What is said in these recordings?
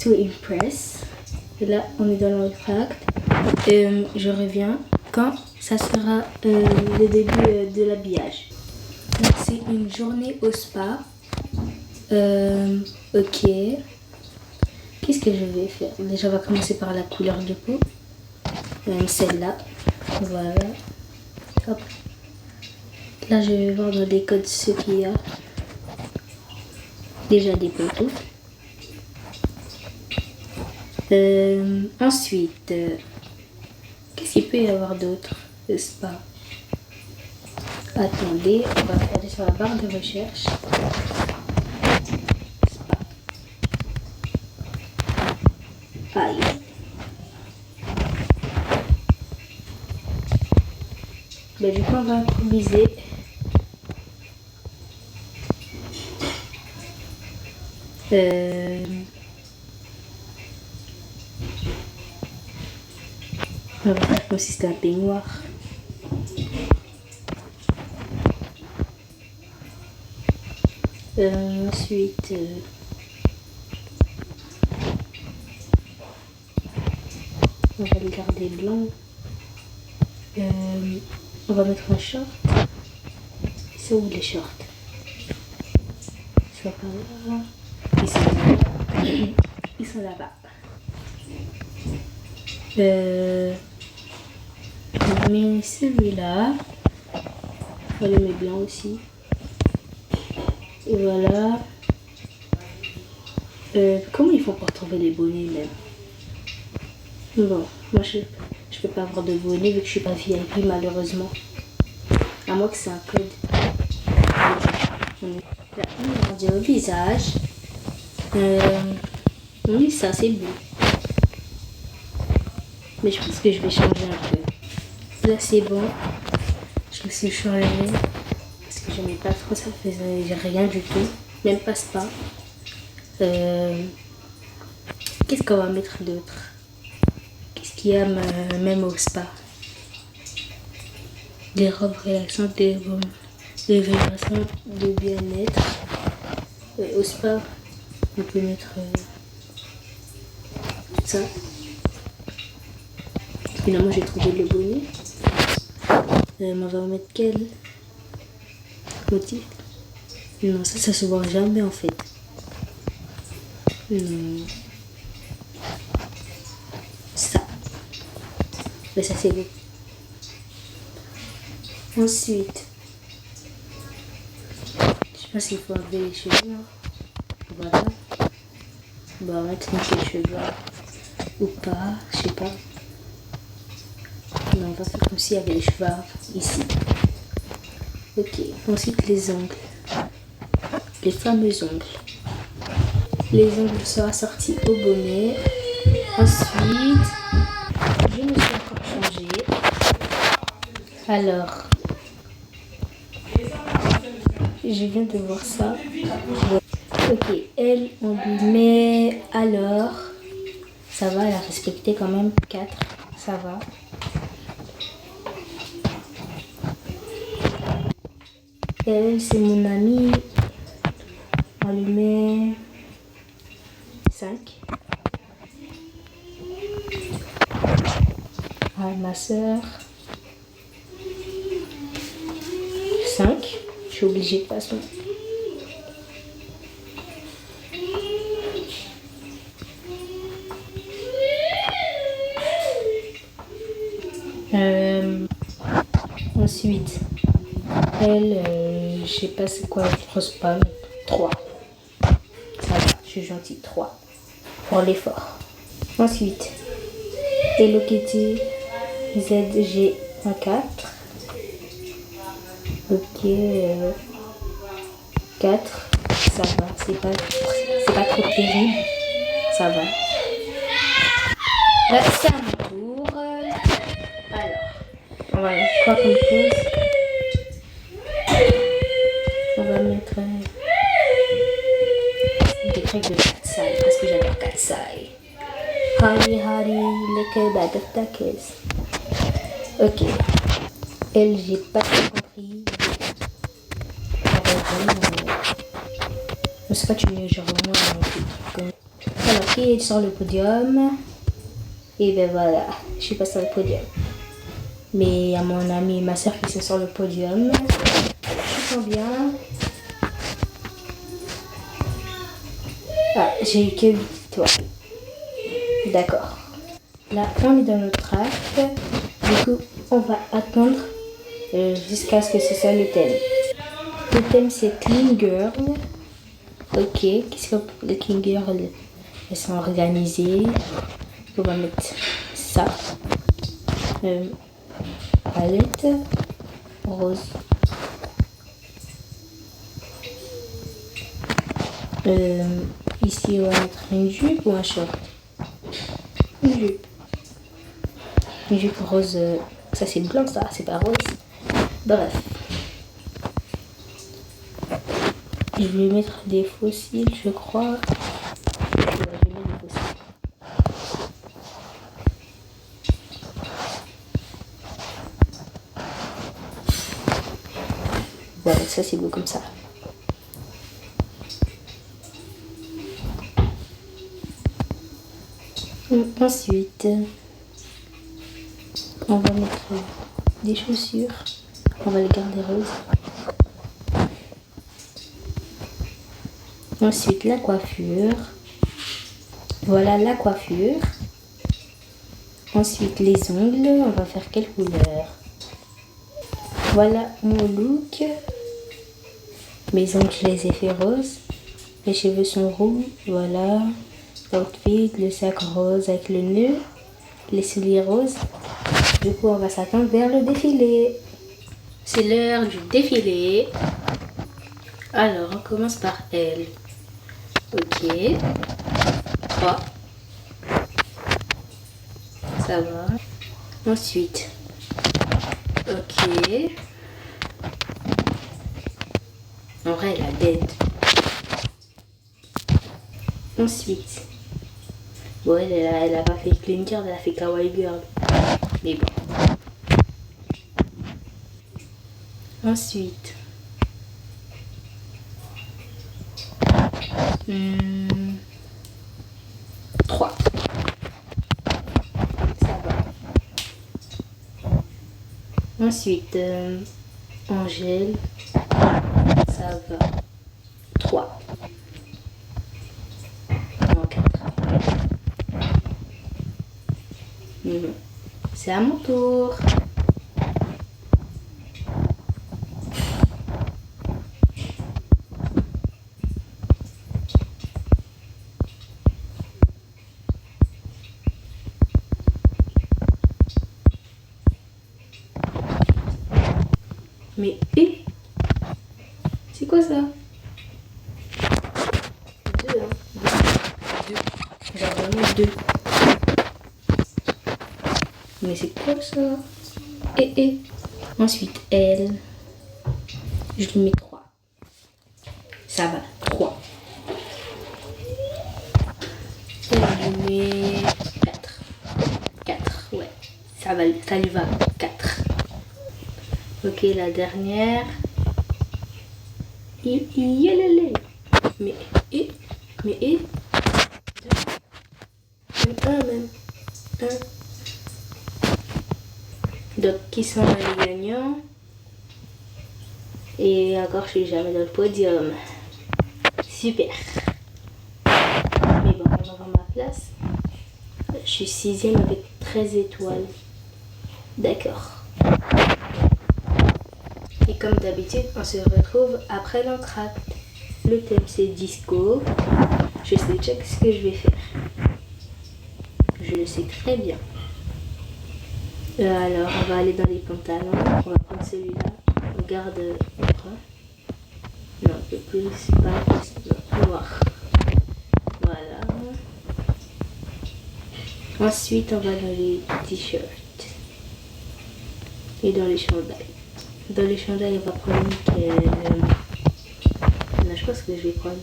to impress. Et là, on est dans l'entracte. Je reviens quand ça sera le début de l'habillage. Donc, c'est une journée au spa. Ok. Qu'est-ce que je vais faire? Déjà, on va commencer par la couleur de peau. Celle-là. Voilà. Hop. Là, je vais voir dans les codes ce qu'il y a. Déjà des pantoufles. Ensuite, qu'est-ce qu'il peut y avoir d'autre? Le spa. Attendez, on va regarder sur la barre de recherche. Spa. Aïe. Ben, du coup, on va improviser. On va faire comme si c'était un peignoir. Ensuite, on va le garder blanc. On va mettre un short. C'est où les shorts? Ils sont par là. Ils sont là-bas. Ils sont là-bas. On met celui-là. On le met blanc aussi. Et voilà. Comment ils font pour trouver les bonnets même? Bon, moi je peux pas avoir de bonnet vu que je suis pas VIP malheureusement. À moins que c'est un code. Là, on est rendu au visage. Oui, ça c'est beau. Mais je pense que je vais changer un peu. Là c'est bon. Je me suis changée. Parce que j'aimais pas trop, ça faisait rien du tout. Même pas spa. Qu'est-ce qu'on va mettre d'autre? Qu'est-ce qu'il y a même au spa? Des robes relaxantes, des vibrations de bien-être. Au spa, on peut mettre tout ça. Finalement, j'ai trouvé le bonnet. On va mettre quel motif? Non, ça se voit jamais en fait. Ça. Mais ça c'est beau. Ensuite, je sais pas s'il faut enlever les cheveux. Voilà. On va mettre les cheveux ou pas, je sais pas. Non, on va faire comme s'il y avait les cheveux ici. Ok. Ensuite les ongles. Les fameux ongles. Les ongles seront assortis au bonnet. Ensuite, je me suis encore changée. Alors, je viens de voir ça. Ok, elle, on lui met alors. Ça va, elle a respecté quand même 4. Ça va. Elle, c'est mon amie. On lui met 5. Ah, ma soeur. 5. Je suis obligée de toute façon. Ensuite, elle, je sais pas c'est quoi, je pense pas. 3. Ça va, je suis gentille. 3. Pour l'effort. Ensuite, Hello Kitty ZG14. Ok, 4. Ça va, c'est pas trop terrible. Ça va. Là, c'est à mon tour. Alors, on va mettre quoi comme chose? On va mettre des trucs de Katsai parce que j'adore Katsai. Hari Hari, lekker bag of takes. Ok. Elle, j'ai pas trop compris. Je sais pas, tu mets genre vraiment un truc comme. Alors, qui est sur le podium? Et ben voilà, je suis pas sur le podium. Mais il y a mon ami et ma soeur qui sont sur le podium. Je sens bien. Ah, j'ai eu que 8 étoiles. D'accord. Là, on est dans notre track. Du coup, on va attendre jusqu'à ce que ce soit le thème. Le thème, c'est Clean Girl. Ok, qu'est-ce que les Clean Girl, elles sont organisées. On va mettre ça. Palette rose. Ici, on va mettre une jupe ou un short. Une jupe. Une jupe rose. Ça, c'est blanc, ça, c'est pas rose. Bref. Je vais mettre des fossiles, je crois. Je vais mettre des fossiles. Voilà, ça c'est beau comme ça. Ensuite, on va mettre des chaussures. On va les garder roses. Ensuite, la coiffure. Voilà la coiffure. Ensuite, les ongles. On va faire quelle couleur? Voilà mon look. Mes ongles, je les ai fait roses. Les cheveux sont roux. Voilà. L'outfit, le sac rose avec le nœud. Les souliers roses. Du coup, on va s'attendre vers le défilé. C'est l'heure du défilé. Alors, on commence par elle. Ok. 3. Ça va. Ensuite. Ok. En vrai, elle a dead. Ensuite. Bon, elle a pas fait Clean Girl, elle a fait Kawaii Girl. Mais bon. Ensuite. 3. Ça va. Ensuite, Angèle. Ça va. 3. Non, 4. C'est à mon tour. Mais c'est quoi ça? 2, hein? 2. Genre vraiment 2. Mais c'est quoi ça? Ensuite, elle. Je lui mets 3. Ça va, 3. Elle lui met 4. 4, ouais. Ça lui va, 4. Ok, la dernière. Mais 2. Même 1. Donc, qui sont les gagnants? Et encore, je suis jamais dans le podium. Super. Mais bon, on va voir ma place. Je suis 6e avec 13 étoiles. D'accord. Et comme d'habitude, on se retrouve après l'entracte. Le thème, c'est disco. Je sais déjà ce que je vais faire. Je le sais très bien. Alors, on va aller dans les pantalons. On va prendre celui-là. On garde le brun. Non, un peu plus. Pas plus. Noir. Voilà. Ensuite, on va dans les t-shirts. Et dans les chandails. Dans les chandails, on va prendre non, je pense que je vais prendre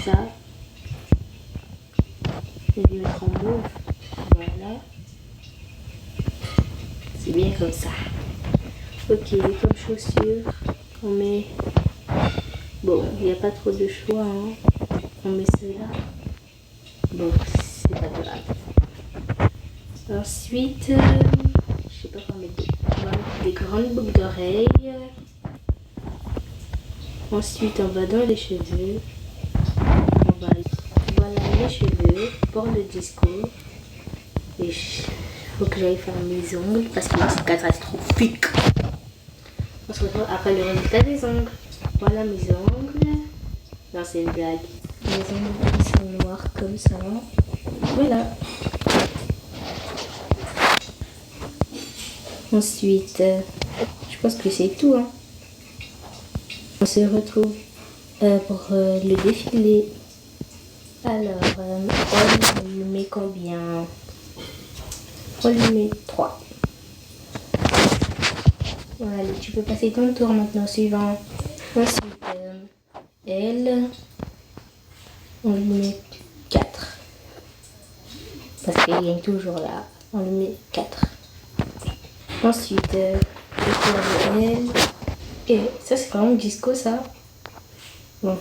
ça. Je vais mettre en mauve. Voilà. C'est bien comme ça. Ok, comme chaussures, on met... Bon, il n'y a pas trop de choix. Hein. on met cela. Donc c'est pas grave. Ensuite, je sais pas quoi mettre. On va mettre des grandes boucles d'oreilles. Ensuite, on va dans les cheveux. Voilà les cheveux pour le disco. Et il faut que j'aille faire mes ongles parce que c'est catastrophique. On se retrouve après le résultat des ongles. Voilà mes ongles. Non, c'est une blague. Les ongles sont noirs comme ça. Voilà. Ensuite, je pense que c'est tout. Hein. On se retrouve pour le défilé. Alors, on lui met combien? On lui met 3. Voilà, tu peux passer ton tour maintenant, suivant. Ensuite, elle, on lui met 4. Parce qu'elle est toujours là. On lui met 4. Ensuite, elle. Et ça, c'est vraiment disco, ça. Bon.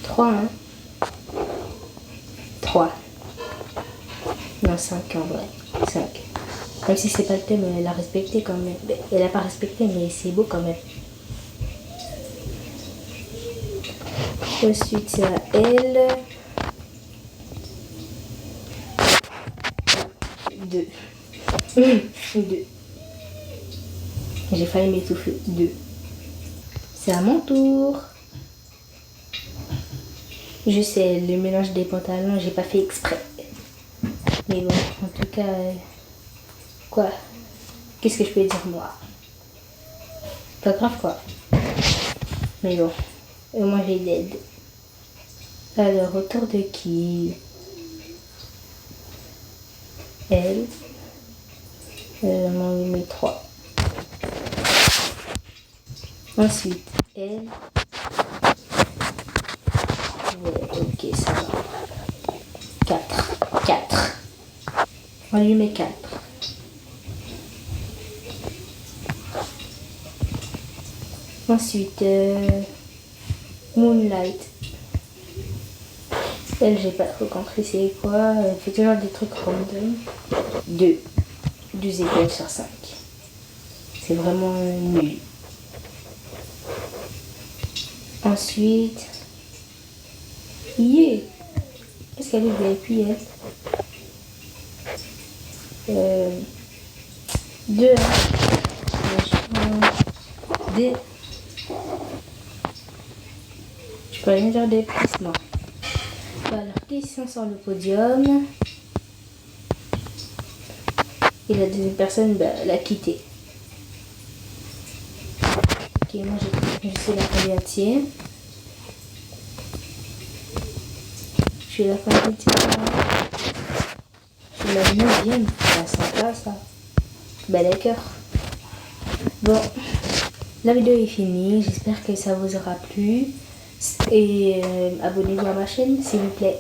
3, hein. 3. Non, 5 en vrai. 5. Même si c'est pas le thème, elle a respecté quand même. Elle a pas respecté, mais c'est beau quand même. Ensuite, c'est à elle. 2. 2. J'ai failli m'étouffer. 2. C'est à mon tour. Je sais, le mélange des pantalons, j'ai pas fait exprès. Mais bon, en tout cas, quoi? Qu'est-ce que je peux dire moi? Pas grave quoi. Mais bon, moi j'ai d'aide. Alors, autour de qui? Elle. On lui met 3. Ensuite, elle. Ouais, ok, ça va. 4. 4. On lui met 4. Ensuite, Moonlight. Elle, j'ai pas trop compris c'est quoi. Elle fait toujours des trucs random. 2. 2 étoiles sur 5. C'est vraiment nul. Ensuite, yeah. Est-ce qu'elle est VIP, elle 2. D. Je peux rien dire de plus, moi. Alors, qui sont sur le podium? Et la deuxième personne l'a quitté. Ok, moi je suis la combienième. Je suis la combienième. Je suis la 9e. C'est sympa ça. Bah d'accord. Bon, la vidéo est finie. J'espère que ça vous aura plu. Et abonnez-vous à ma chaîne s'il vous plaît.